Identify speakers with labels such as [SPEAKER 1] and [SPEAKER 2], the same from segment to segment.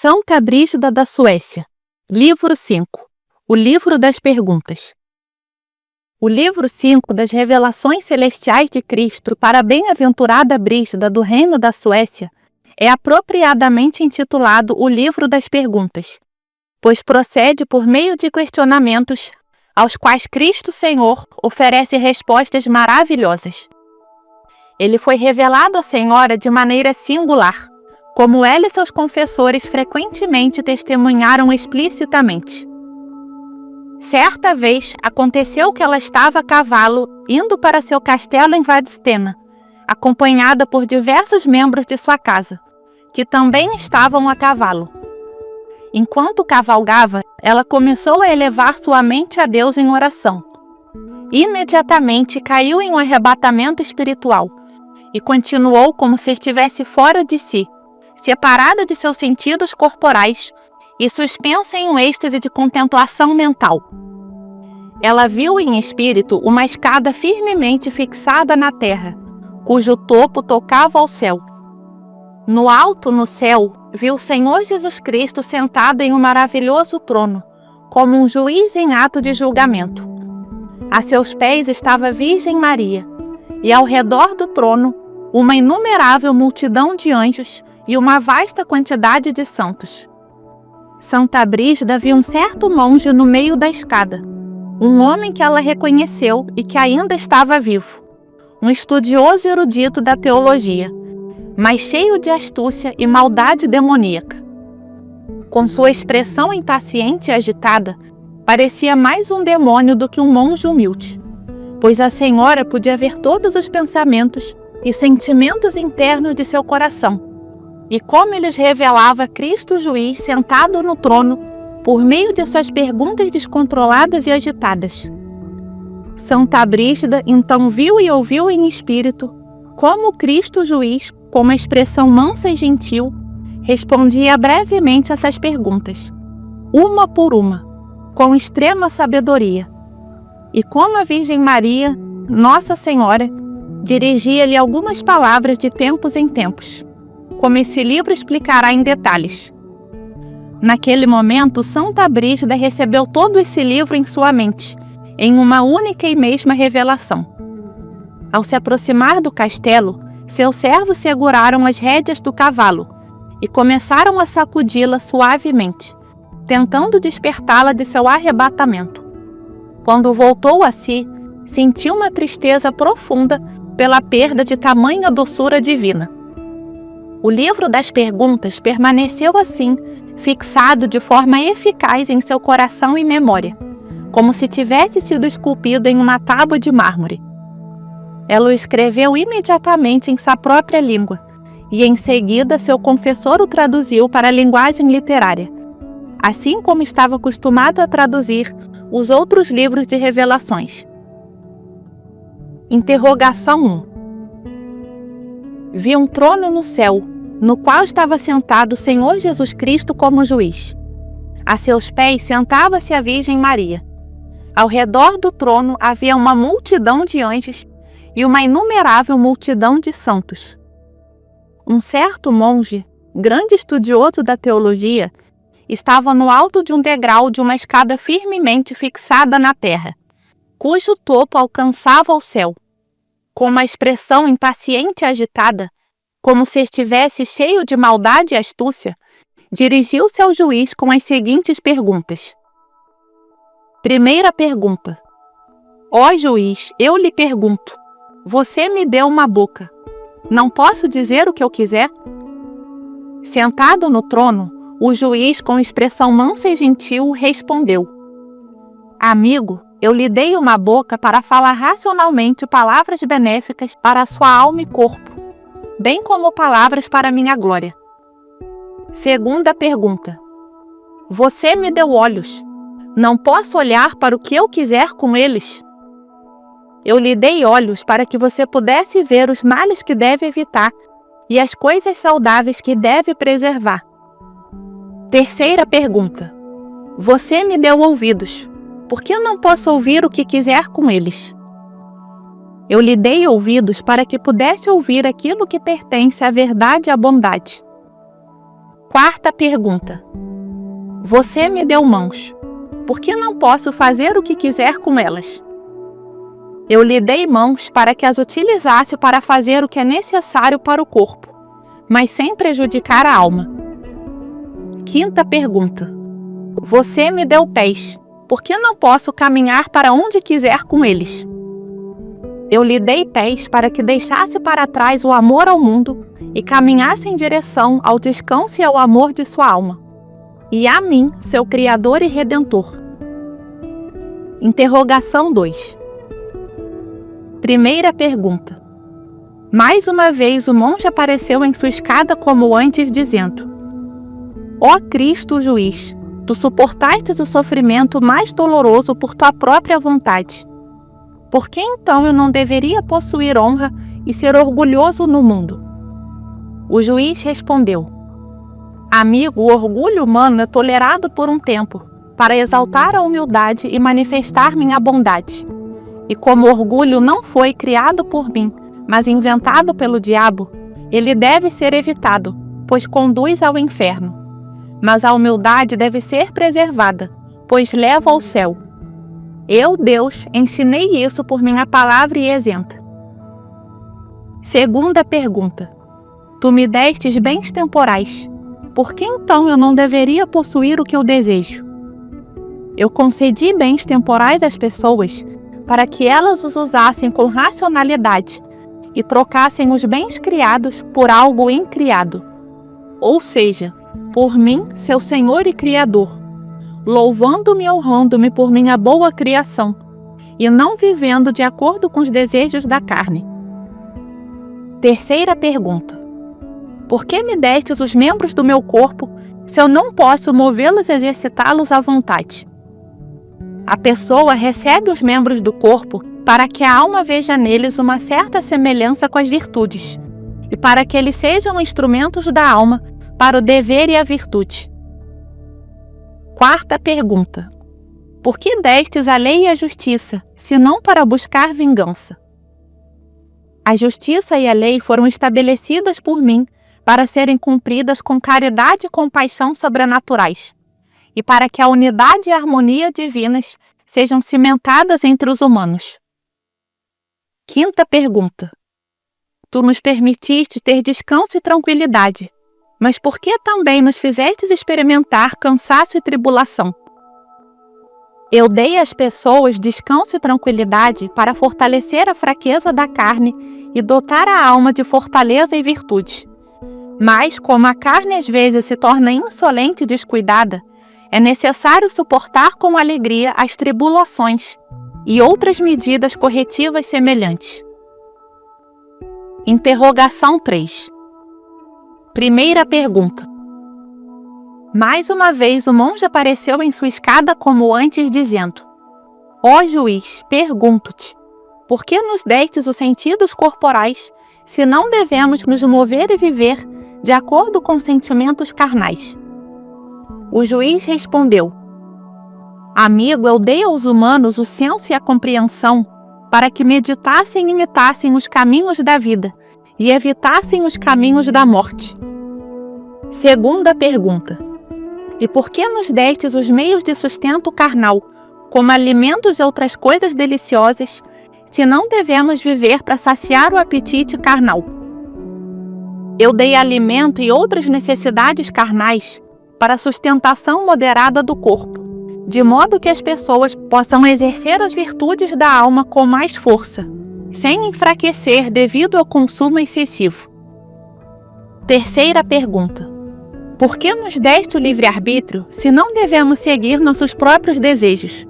[SPEAKER 1] Santa Brígida da Suécia. Livro 5. O Livro das Perguntas. O livro 5 das Revelações Celestiais de Cristo para a bem-aventurada Brígida do Reino da Suécia é apropriadamente intitulado o Livro das Perguntas, pois procede por meio de questionamentos aos quais Cristo Senhor oferece respostas maravilhosas. Ele foi revelado à Senhora de maneira singular, como ela e seus confessores frequentemente testemunharam explicitamente. Certa vez, aconteceu que ela estava a cavalo, indo para seu castelo em Vadstena, acompanhada por diversos membros de sua casa, que também estavam a cavalo. Enquanto cavalgava, ela começou a elevar sua mente a Deus em oração. Imediatamente caiu em um arrebatamento espiritual e continuou como se estivesse fora de si, separada de seus sentidos corporais e suspensa em um êxtase de contemplação mental. Ela viu em espírito uma escada firmemente fixada na terra, cujo topo tocava ao céu. No alto, no céu, viu o Senhor Jesus Cristo sentado em um maravilhoso trono, como um juiz em ato de julgamento. A seus pés estava a Virgem Maria, e ao redor do trono, uma inumerável multidão de anjos e uma vasta quantidade de santos. Santa Brígida viu um certo monge no meio da escada, um homem que ela reconheceu e que ainda estava vivo, um estudioso erudito da teologia, mas cheio de astúcia e maldade demoníaca. Com sua expressão impaciente e agitada, parecia mais um demônio do que um monge humilde, pois a Senhora podia ver todos os pensamentos e sentimentos internos de seu coração, e como eles revelava Cristo juiz sentado no trono por meio de suas perguntas descontroladas e agitadas. Santa Brígida então viu e ouviu em espírito como Cristo juiz, com uma expressão mansa e gentil, respondia brevemente essas perguntas, uma por uma, com extrema sabedoria. E como a Virgem Maria, Nossa Senhora, dirigia-lhe algumas palavras de tempos em tempos, como esse livro explicará em detalhes. Naquele momento, Santa Brígida recebeu todo esse livro em sua mente, em uma única e mesma revelação. Ao se aproximar do castelo, seus servos seguraram as rédeas do cavalo e começaram a sacudi-la suavemente, tentando despertá-la de seu arrebatamento. Quando voltou a si, sentiu uma tristeza profunda pela perda de tamanha doçura divina. O livro das perguntas permaneceu assim, fixado de forma eficaz em seu coração e memória, como se tivesse sido esculpido em uma tábua de mármore. Ela o escreveu imediatamente em sua própria língua, e em seguida seu confessor o traduziu para a linguagem literária, assim como estava acostumado a traduzir os outros livros de revelações. Interrogação 1. Vi um trono no céu, no qual estava sentado o Senhor Jesus Cristo como juiz. A seus pés sentava-se a Virgem Maria. Ao redor do trono havia uma multidão de anjos e uma inumerável multidão de santos. Um certo monge, grande estudioso da teologia, estava no alto de um degrau de uma escada firmemente fixada na terra, cujo topo alcançava o céu. Com uma expressão impaciente e agitada, como se estivesse cheio de maldade e astúcia, dirigiu-se ao juiz com as seguintes perguntas. Primeira pergunta. Ó juiz, eu lhe pergunto, você me deu uma boca. Não posso dizer o que eu quiser? Sentado no trono, o juiz, com expressão mansa e gentil, respondeu. Amigo, eu lhe dei uma boca para falar racionalmente palavras benéficas para a sua alma e corpo, bem como palavras para minha glória. Segunda pergunta. Você me deu olhos. Não posso olhar para o que eu quiser com eles? Eu lhe dei olhos para que você pudesse ver os males que deve evitar e as coisas saudáveis que deve preservar. Terceira pergunta. Você me deu ouvidos. Por que eu não posso ouvir o que quiser com eles? Eu lhe dei ouvidos para que pudesse ouvir aquilo que pertence à verdade e à bondade. Quarta pergunta. Você me deu mãos. Por que não posso fazer o que quiser com elas? Eu lhe dei mãos para que as utilizasse para fazer o que é necessário para o corpo, mas sem prejudicar a alma. Quinta pergunta. Você me deu pés. Por que não posso caminhar para onde quiser com eles? Eu lhe dei pés para que deixasse para trás o amor ao mundo e caminhasse em direção ao descanso e ao amor de sua alma, e a mim, seu Criador e Redentor. Interrogação 2. Primeira pergunta. Mais uma vez o monge apareceu em sua escada como antes, dizendo: Ó Cristo juiz, tu suportastes o sofrimento mais doloroso por tua própria vontade. Por que então eu não deveria possuir honra e ser orgulhoso no mundo? O juiz respondeu: Amigo, o orgulho humano é tolerado por um tempo, para exaltar a humildade e manifestar minha bondade. E como o orgulho não foi criado por mim, mas inventado pelo diabo, ele deve ser evitado, pois conduz ao inferno. Mas a humildade deve ser preservada, pois leva ao céu. Eu, Deus, ensinei isso por minha palavra e exemplo. Segunda pergunta. Tu me destes bens temporais. Por que então eu não deveria possuir o que eu desejo? Eu concedi bens temporais às pessoas para que elas os usassem com racionalidade e trocassem os bens criados por algo incriado, ou seja, por mim, seu Senhor e Criador, louvando-me e honrando-me por minha boa criação, e não vivendo de acordo com os desejos da carne. Terceira pergunta. Por que me destes os membros do meu corpo, se eu não posso movê-los e exercitá-los à vontade? A pessoa recebe os membros do corpo para que a alma veja neles uma certa semelhança com as virtudes, e para que eles sejam instrumentos da alma para o dever e a virtude. Quarta pergunta. Por que destes a lei e a justiça, se não para buscar vingança? A justiça e a lei foram estabelecidas por mim para serem cumpridas com caridade e compaixão sobrenaturais, e para que a unidade e a harmonia divinas sejam cimentadas entre os humanos. Quinta pergunta. Tu nos permitiste ter descanso e tranquilidade, mas por que também nos fizestes experimentar cansaço e tribulação? Eu dei às pessoas descanso e tranquilidade para fortalecer a fraqueza da carne e dotar a alma de fortaleza e virtude. Mas, como a carne às vezes se torna insolente e descuidada, é necessário suportar com alegria as tribulações e outras medidas corretivas semelhantes. Interrogação 3. Primeira pergunta. Mais uma vez o monge apareceu em sua escada como antes, dizendo: Ó juiz, pergunto-te, por que nos destes os sentidos corporais, se não devemos nos mover e viver de acordo com sentimentos carnais? O juiz respondeu: Amigo, eu dei aos humanos o senso e a compreensão para que meditassem e imitassem os caminhos da vida e evitassem os caminhos da morte. Segunda pergunta. E por que nos destes os meios de sustento carnal, como alimentos e outras coisas deliciosas, se não devemos viver para saciar o apetite carnal? Eu dei alimento e outras necessidades carnais para a sustentação moderada do corpo, de modo que as pessoas possam exercer as virtudes da alma com mais força, sem enfraquecer devido ao consumo excessivo. Terceira pergunta. Por que nos deste o livre-arbítrio, se não devemos seguir nossos próprios desejos?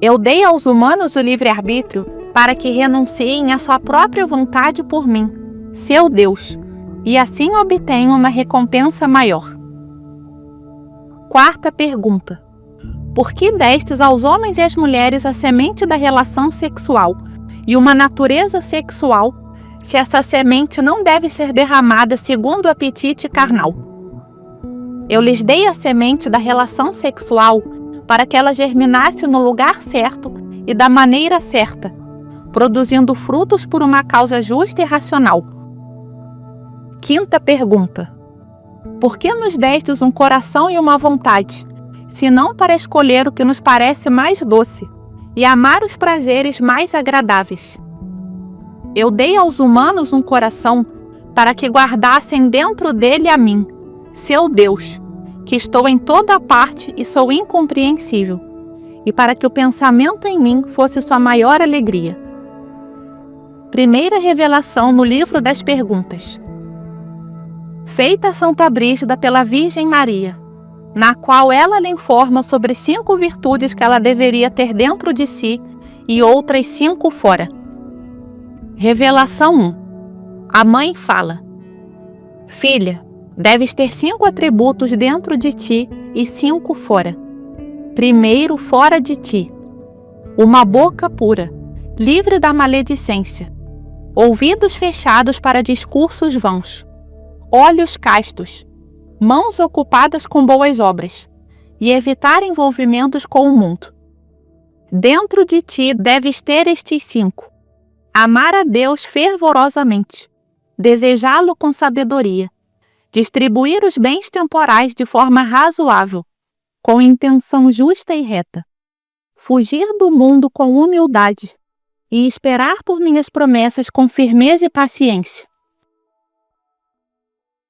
[SPEAKER 1] Eu dei aos humanos o livre-arbítrio para que renunciem à sua própria vontade por mim, seu Deus, e assim obtenham uma recompensa maior. Quarta pergunta. Por que destes aos homens e às mulheres a semente da relação sexual e uma natureza sexual, se essa semente não deve ser derramada segundo o apetite carnal? Eu lhes dei a semente da relação sexual para que ela germinasse no lugar certo e da maneira certa, produzindo frutos por uma causa justa e racional. Quinta pergunta. Por que nos destes um coração e uma vontade, senão para escolher o que nos parece mais doce e amar os prazeres mais agradáveis? Eu dei aos humanos um coração para que guardassem dentro dele a mim, seu Deus, que estou em toda parte e sou incompreensível, e para que o pensamento em mim fosse sua maior alegria. Primeira revelação no livro das perguntas. Feita Santa Brígida pela Virgem Maria, na qual ela lhe informa sobre 5 virtudes que ela deveria ter dentro de si e outras 5 fora. Revelação 1. A mãe fala: Filha, deves ter 5 atributos dentro de ti e 5 fora. Primeiro, fora de ti: uma boca pura, livre da maledicência, ouvidos fechados para discursos vãos, olhos castos, mãos ocupadas com boas obras, e evitar envolvimentos com o mundo. Dentro de ti deves ter estes 5: amar a Deus fervorosamente, desejá-lo com sabedoria, distribuir os bens temporais de forma razoável, com intenção justa e reta, fugir do mundo com humildade e esperar por minhas promessas com firmeza e paciência.